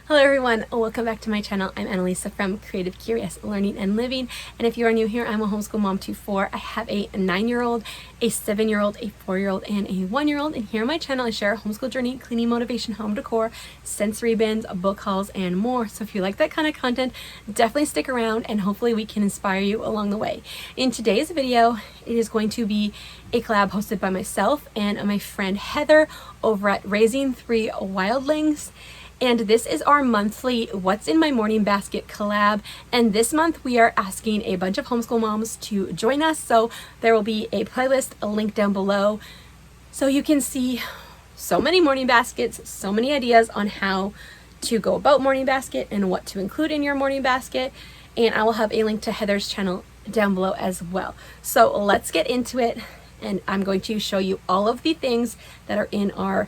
Hello everyone, welcome back to my channel. I'm Annalisa from Creative Curious Learning and Living, and if you are new here, I'm a homeschool mom to four. I have a 9-year-old, a 7-year-old, a 4-year-old, and a 1-year-old, and here on my channel I share a homeschool journey, cleaning motivation, home decor, sensory bins, book hauls, and more. So if you like that kind of content, definitely stick around and hopefully we can inspire you along the way. In today's video, it is going to be a collab hosted by myself and my friend Heather over at Raising Three Wildlings. And this is our monthly What's in My Morning Basket collab. And this month we are asking a bunch of homeschool moms to join us. So there will be a playlist, a link down below. So you can see so many morning baskets, so many ideas on how to go about morning basket and what to include in your morning basket. And I will have a link to Heather's channel down below as well. So let's get into it. And I'm going to show you all of the things that are in our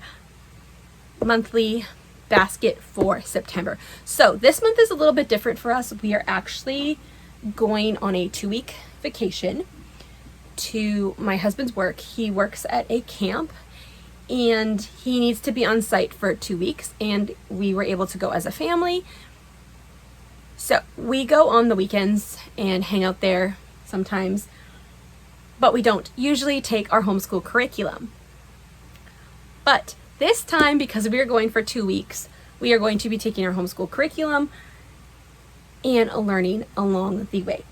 monthly basket for September. So this month is a little bit different for us. We are actually going on a 2-week vacation to my husband's work. He works at a camp and he needs to be on site for 2 weeks, and we were able to go as a family. So we go on the weekends and hang out there sometimes, but we don't usually take our homeschool curriculum. But this time, because we are going for 2 weeks, we are going to be taking our homeschool curriculum and learning along the way.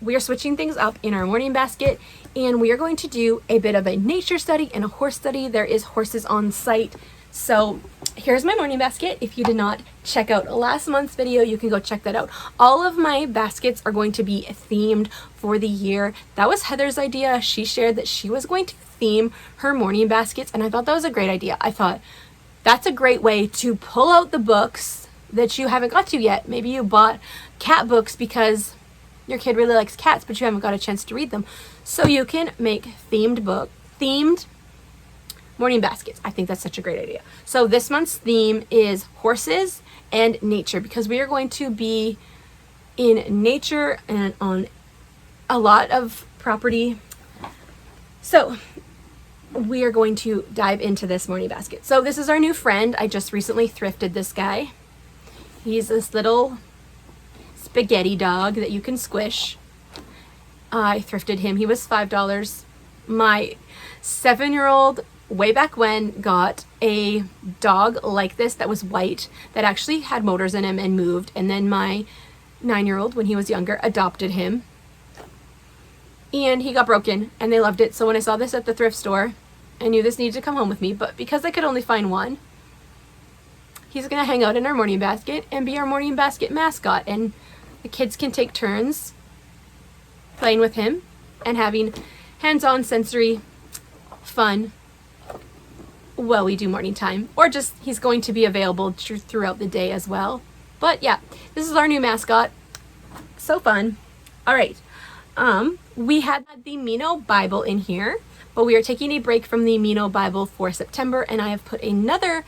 We are switching things up in our morning basket, and we are going to do a bit of a nature study and a horse study. There is horses on site. So here's my morning basket. If you did not check out last month's video, you can go check that out. All of my baskets are going to be themed for the year. That was Heather's idea. She shared that she was going to theme her morning baskets, and I thought that was a great idea. I thought that's a great way to pull out the books that you haven't got to yet. Maybe you bought cat books because your kid really likes cats, but you haven't got a chance to read them. So you can make themed morning baskets. I think that's such a great idea. So this month's theme is horses and nature, because we are going to be in nature and on a lot of property. So we are going to dive into this morning basket. So this is our new friend. I just recently thrifted this guy. He's this little spaghetti dog that you can squish. I thrifted him. He was $5. My 7-year-old way back when got a dog like this that was white, that actually had motors in him and moved. And then my 9-year-old, when he was younger, adopted him. And he got broken and they loved it. So when I saw this at the thrift store, I knew this needed to come home with me. But because I could only find one, he's going to hang out in our morning basket and be our morning basket mascot. And the kids can take turns playing with him and having hands-on sensory fun while we do morning time. Or just he's going to be available throughout the day as well. But yeah, this is our new mascot. So fun. All right. We had the Mino Bible in here, but we are taking a break from the Mino Bible for September, and I have put another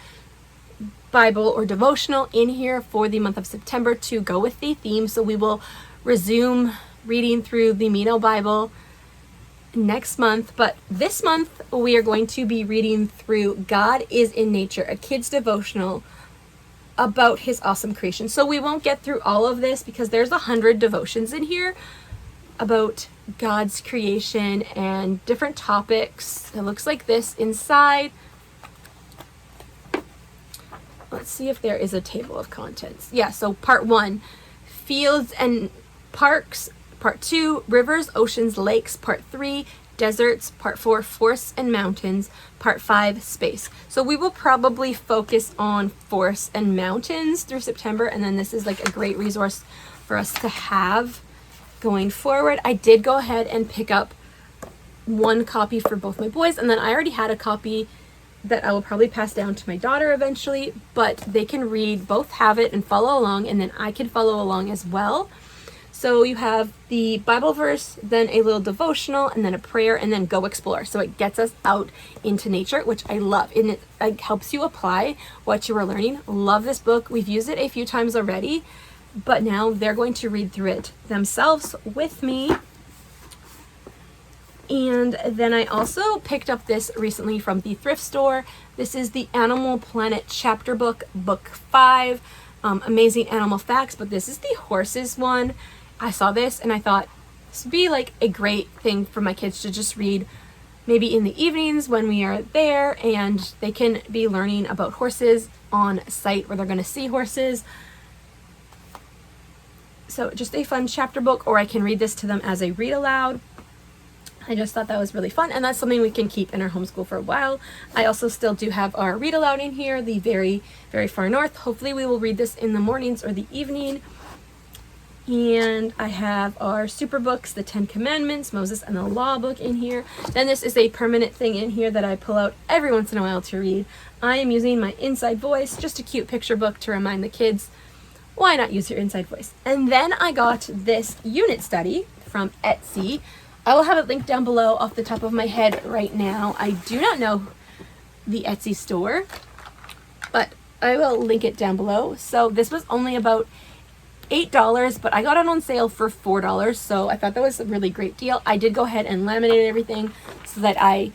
Bible or devotional in here for the month of September to go with the theme. So we will resume reading through the Mino Bible next month, but this month we are going to be reading through God is in Nature, a kid's devotional about his awesome creation. So we won't get through all of this because there's 100 devotions in here about God's creation and different topics. It looks like this inside. Let's see if there is a table of contents. Yeah, so part 1, fields and parks. Part 2, rivers, oceans, lakes. Part 3, deserts. Part 4, forests and mountains. Part 5, space. So we will probably focus on forests and mountains through September, and then this is like a great resource for us to have going forward. I did go ahead and pick up one copy for both my boys, and then I already had a copy that I will probably pass down to my daughter eventually, but they can read, both have it and follow along, and then I can follow along as well. So you have the Bible verse, then a little devotional, and then a prayer, and then go explore. So it gets us out into nature, which I love, and it like helps you apply what you are learning. Love this book. We've used it a few times already, but now they're going to read through it themselves with me. And then I also picked up this recently from the thrift store. This is the Animal Planet chapter book, book 5, Amazing Animal Facts, but this is the horses one. I saw this and I thought this would be like a great thing for my kids to just read maybe in the evenings when we are there, and they can be learning about horses on site where they're going to see horses. So just a fun chapter book, or I can read this to them as a read aloud. I just thought that was really fun, and that's something we can keep in our homeschool for a while. I also still do have our read aloud in here, the very, very far north. Hopefully we will read this in the mornings or the evening. And I have our super books, the 10 Commandments, Moses and the Law book in here. Then this is a permanent thing in here that I pull out every once in a while to read. I am using my Inside Voice, just a cute picture book to remind the kids, why not use your inside voice? And then I got this unit study from Etsy. I will have it linked down below off the top of my head right now. I do not know the Etsy store, but I will link it down below. So this was only about $8, but I got it on sale for $4, so I thought that was a really great deal. I did go ahead and laminate everything so that I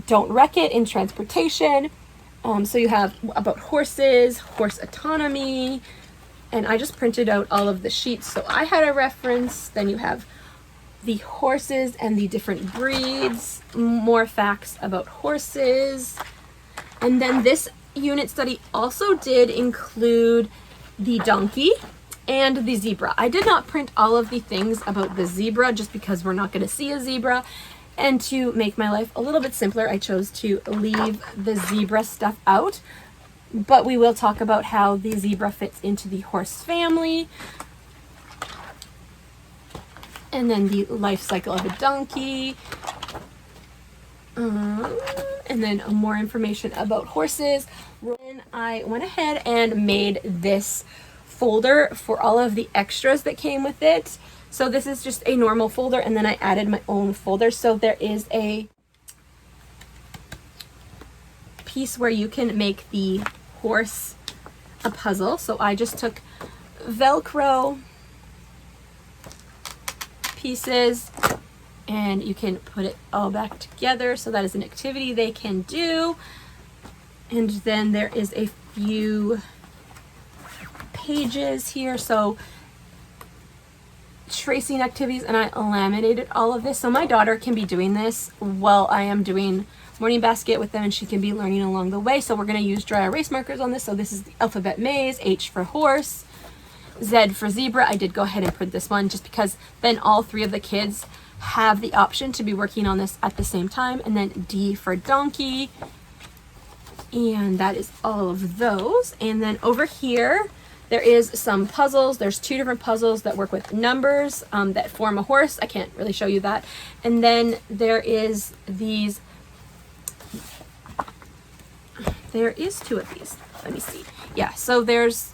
don't wreck it in transportation. So you have about horses, horse autonomy, and I just printed out all of the sheets so I had a reference. Then you have the horses and the different breeds, more facts about horses. And then this unit study also did include the donkey and the zebra. I did not print all of the things about the zebra just because we're not going to see a zebra. And to make my life a little bit simpler, I chose to leave the zebra stuff out. But we will talk about how the zebra fits into the horse family. And then the life cycle of a donkey. And then more information about horses. Then I went ahead and made this folder for all of the extras that came with it. So this is just a normal folder, and then I added my own folder. So there is a piece where you can make the horse a puzzle. So I just took Velcro pieces and you can put it all back together. So that is an activity they can do. And then there is a few pages here, so tracing activities, and I laminated all of this so my daughter can be doing this while I am doing morning basket with them, and she can be learning along the way. So we're going to use dry erase markers on this. So this is the alphabet maze, H for horse, Z for zebra. I did go ahead and print this one just because then all three of the kids have the option to be working on this at the same time. And then D for donkey, and that is all of those. And then over here there is some puzzles. There's 2 different puzzles that work with numbers that form a horse. I can't really show you that. And then there is these, there is 2 of these. Let me see. Yeah, so there's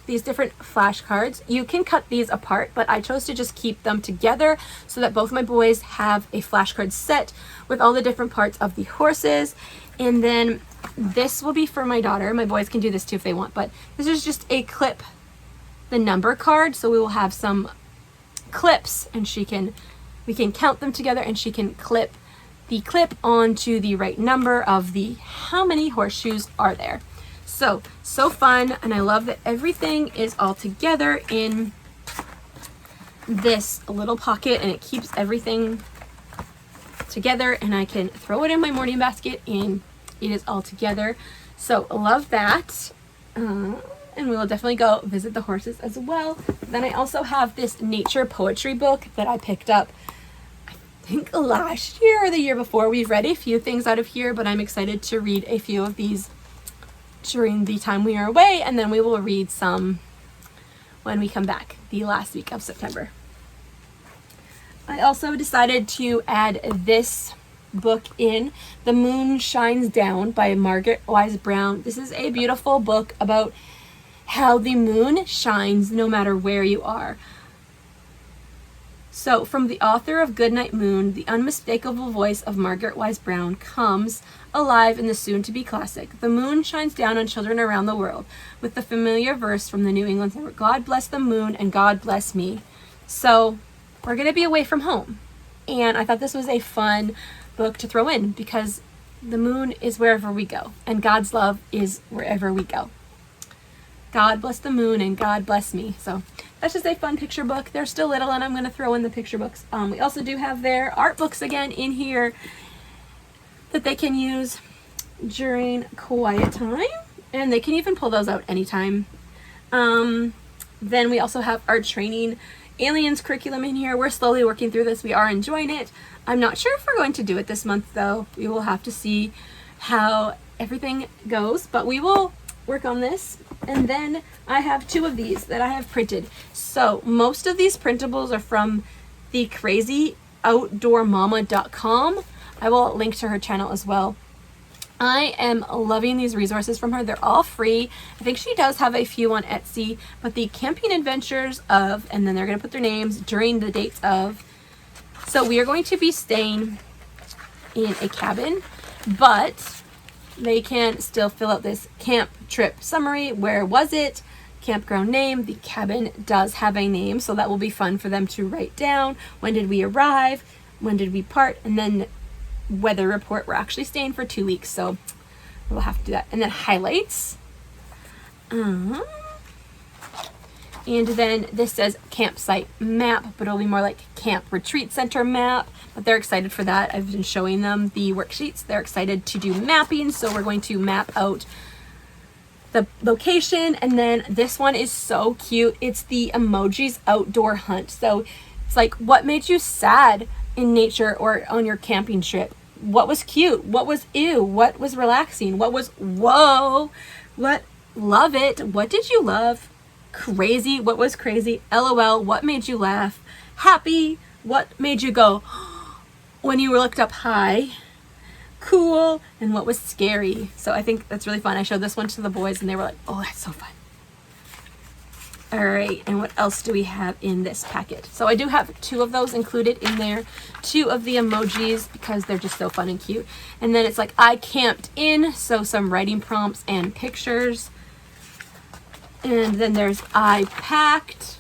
these different flashcards. You can cut these apart, but I chose to just keep them together so that both my boys have a flashcard set with all the different parts of the horses. And then this will be for my daughter. My boys can do this too if they want, but this is just a clip, the number card. So we will have some clips, and we can count them together, and she can clip the clip onto the right number of the how many horseshoes are there. So fun, and I love that everything is all together in this little pocket, and it keeps everything together, and I can throw it in my morning basket and it is all together. So love that. And we will definitely go visit the horses as well. Then I also have this nature poetry book that I picked up I think last year or the year before. We've read a few things out of here, but I'm excited to read a few of these during the time we are away, and then we will read some when we come back the last week of September. I also decided to add this book in, The Moon Shines Down by Margaret Wise Brown. This is a beautiful book about how the moon shines no matter where you are. So from the author of Goodnight Moon, the unmistakable voice of Margaret Wise Brown comes alive in the soon-to-be classic. The moon shines down on children around the world, with the familiar verse from the New England Summer, God bless the moon and God bless me. So we're going to be away from home. And I thought this was a fun book to throw in because the moon is wherever we go and God's love is wherever we go. God bless the moon and God bless me. So that's just a fun picture book. They're still little and I'm going to throw in the picture books. We also do have their art books again in here that they can use during quiet time, and they can even pull those out anytime. Then we also have our training aliens curriculum in here. We're slowly working through this. We are enjoying it. I'm not sure if we're going to do it this month though. We will have to see how everything goes, but we will work on this. And then I have 2 of these that I have printed. So most of these printables are from the crazyoutdoormama.com. I will link to her channel as well. I am loving these resources from her. They're all free. I think she does have a few on Etsy, but the camping adventures of, and then they're going to put their names during the dates of. So we are going to be staying in a cabin, but they can still fill out this camp trip summary. Where was it? Campground name. The cabin does have a name, so that will be fun for them to write down. When did we arrive? When did we part? And then weather report. We're actually staying for 2 weeks, so we'll have to do that. And then highlights. And then this says campsite map, but it'll be more like camp retreat center map. But they're excited for that. I've been showing them the worksheets. They're excited to do mapping, so we're going to map out the location. And then this one is so cute. It's the emojis outdoor hunt. So it's like, what made you sad in nature or on your camping trip? What was cute? What was ew? What was relaxing? What was whoa? What love it? What did you love? Crazy? What was crazy? LOL? What made you laugh? Happy? What made you go when you looked up high? Cool? And what was scary? So I think that's really fun. I showed this one to the boys and they were like, oh, that's so fun. All right, and what else do we have in this packet? So I do have 2 of those included in there, 2 of the emojis because they're just so fun and cute. And then it's like I camped in, so some writing prompts and pictures. And then there's I packed,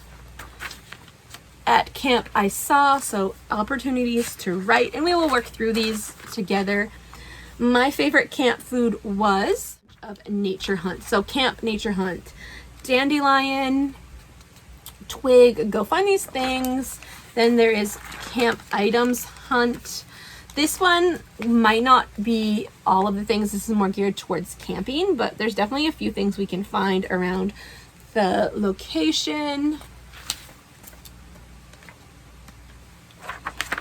at camp I saw, so opportunities to write, and we will work through these together. My favorite camp food was of nature hunt. So camp nature hunt. Dandelion, twig, go find these things. Then there is camp items hunt. This one might not be all of the things. This is more geared towards camping, but there's definitely a few things we can find around the location.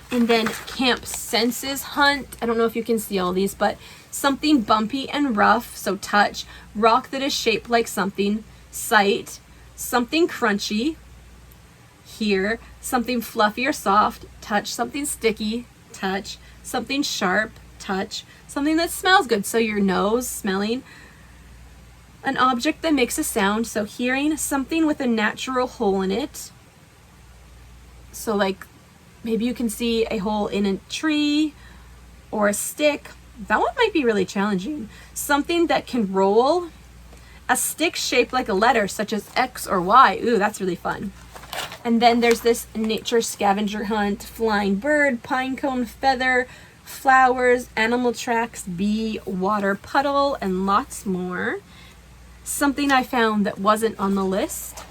And then camp senses hunt. I don't know if you can see all these, but something bumpy and rough, so touch. Rock that is shaped like something. Sight, something crunchy, hear, something fluffy or soft, touch, something sticky, touch, something sharp, touch, something that smells good, so your nose, smelling, an object that makes a sound, so hearing, something with a natural hole in it, so like maybe you can see a hole in a tree or a stick. That one might be really challenging. Something that can roll. A stick shaped like a letter, such as X or Y. Ooh, that's really fun. And then there's this nature scavenger hunt, flying bird, pine cone feather, flowers, animal tracks, bee, water puddle, and lots more. Something I found that wasn't on the list.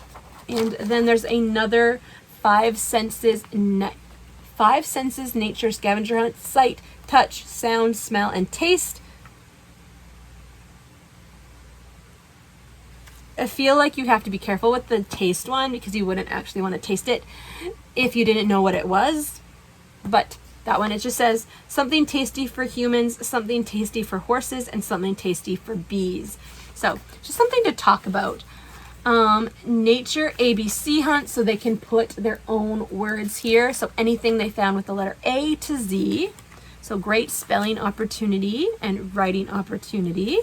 And then there's another 5 senses nature scavenger hunt, sight, touch, sound, smell, and taste. I feel like you have to be careful with the taste one because you wouldn't actually want to taste it if you didn't know what it was. But that one, it just says something tasty for humans, something tasty for horses, and something tasty for bees. So just something to talk about. Nature ABC hunt, so they can put their own words here. So anything they found with the letter A to Z. So great spelling opportunity and writing opportunity.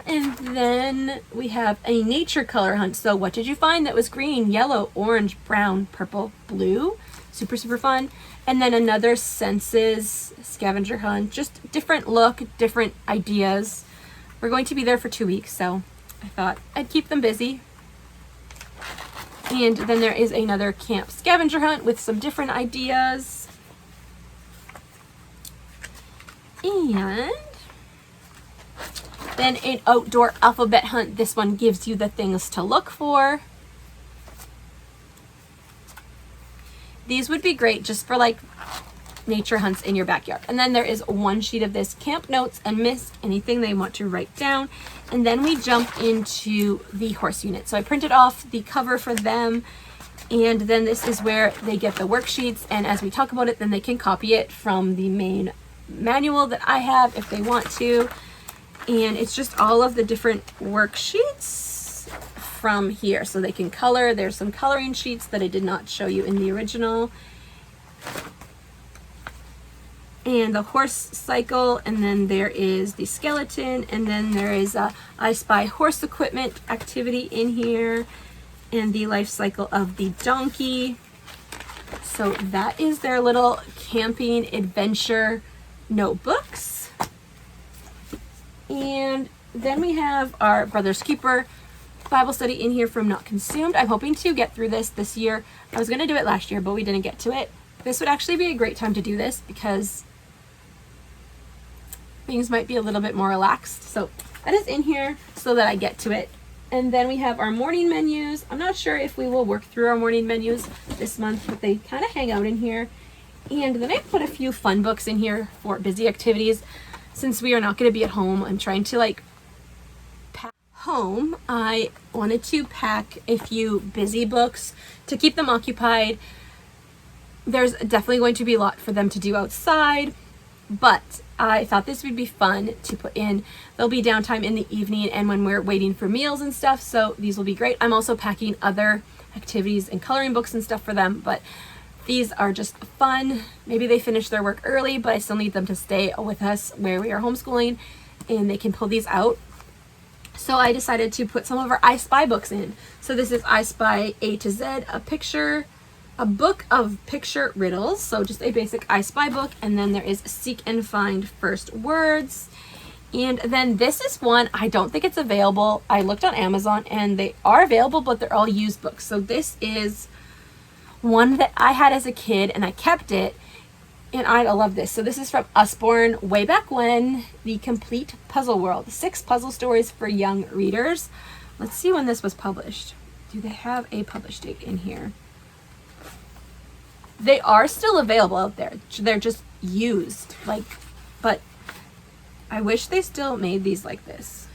And then we have a nature color hunt. So what did you find that was green, yellow, orange, brown, purple, blue? Super, super fun. And then another senses scavenger hunt. Just different look, different ideas. We're going to be there for 2 weeks, so I thought I'd keep them busy. And then there is another camp scavenger hunt with some different ideas. And then an outdoor alphabet hunt. This one gives you the things to look for. These would be great just for like nature hunts in your backyard. And then there is one sheet of this camp notes and miss anything they want to write down. And then we jump into the horse unit. So I printed off the cover for them, and then this is where they get the worksheets, and as we talk about it, then they can copy it from the main manual that I have if they want to. And it's just all of the different worksheets from here, so they can color. There's some coloring sheets that I did not show you in the original, and the horse cycle, and then there is the skeleton, and then there is a I Spy horse equipment activity in here, and the life cycle of the donkey. So that is their little camping adventure notebooks. And then we have our Brother's Keeper Bible study in here from Not Consumed. I'm hoping to get through this year. I was going to do it last year, but we didn't get to it. This would actually be a great time to do this because things might be a little bit more relaxed. So that is in here so that I get to it. And then we have our morning menus. I'm not sure if we will work through our morning menus this month, but they kind of hang out in here. And then I put a few fun books in here for busy activities. Since we are not going to be at home, I'm trying to like pack home. I wanted to pack a few busy books to keep them occupied. There's definitely going to be a lot for them to do outside, but I thought this would be fun to put in. There'll be downtime in the evening and when we're waiting for meals and stuff, so these will be great. I'm also packing other activities and coloring books and stuff for them, but these are just fun. Maybe they finish their work early, but I still need them to stay with us where we are homeschooling, and they can pull these out. So I decided to put some of our I Spy books in. So this is I Spy A to Z, a book of picture riddles, so just a basic I Spy book, and then there is Seek and Find First Words. And then this is one, I don't think it's available. I looked on Amazon and they are available, but they're all used books. So this is one that I had as a kid and I kept it, and I love this. So this is from Usborne way back when, The Complete Puzzle World, 6 puzzle stories for young readers. Let's see when this was published. Do they have a publish date in here? They are still available out there. They're just used, but I wish they still made these like this.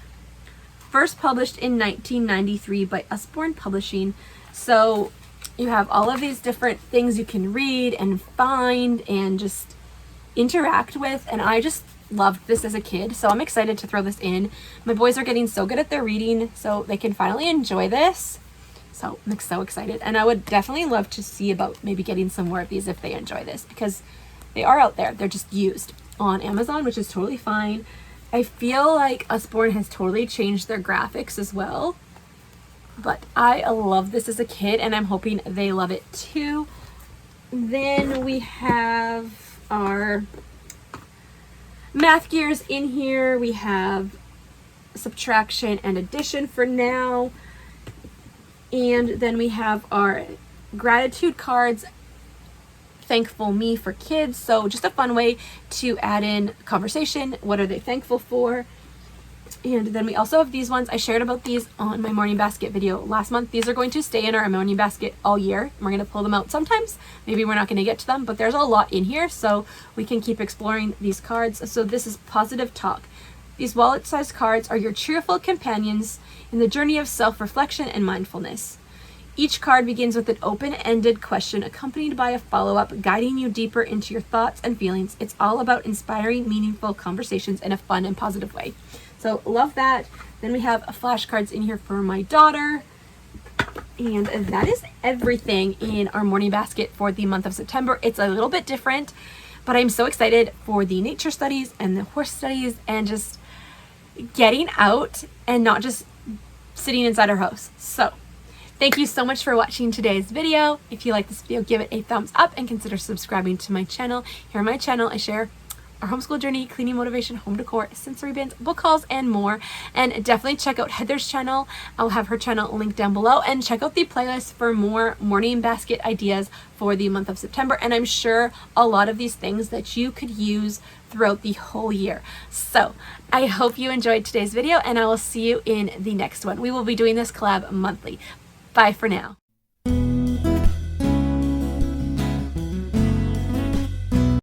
First published in 1993 by Usborne Publishing. So you have all of these different things you can read and find and just interact with, and I just loved this as a kid, so I'm excited to throw this in. My boys are getting so good at their reading, so they can finally enjoy this. So I'm so excited, and I would definitely love to see about maybe getting some more of these if they enjoy this, because they are out there. They're just used on Amazon, which is totally fine. I feel like Usborne has totally changed their graphics as well, but I love this as a kid, and I'm hoping they love it too. Then we have our math gears in here. We have subtraction and addition for now. And then we have our gratitude cards, Thankful Me for kids. So just a fun way to add in conversation. What are they thankful for? And then we also have these ones. I shared about these on my morning basket video last month. These are going to stay in our morning basket all year. We're going to pull them out sometimes. Maybe we're not going to get to them, but there's a lot in here, so we can keep exploring these cards. So this is Positive Talk. These wallet-sized cards are your cheerful companions in the journey of self-reflection and mindfulness. Each card begins with an open-ended question accompanied by a follow-up guiding you deeper into your thoughts and feelings. It's all about inspiring, meaningful conversations in a fun and positive way. So love that. Then we have flashcards in here for my daughter. And that is everything in our morning basket for the month of September. It's a little bit different, but I'm so excited for the nature studies and the horse studies and just getting out and not just sitting inside our house. So thank you so much for watching today's video. If you like this video, give it a thumbs up and consider subscribing to my channel. Here on my channel, I share our homeschool journey, cleaning motivation, home decor, sensory bins, book hauls, and more. And definitely check out Heather's channel. I'll have her channel linked down below, and check out the playlist for more morning basket ideas for the month of September. And I'm sure a lot of these things that you could use throughout the whole year. So I hope you enjoyed today's video, and I will see you in the next one. We will be doing this collab monthly. Bye for now.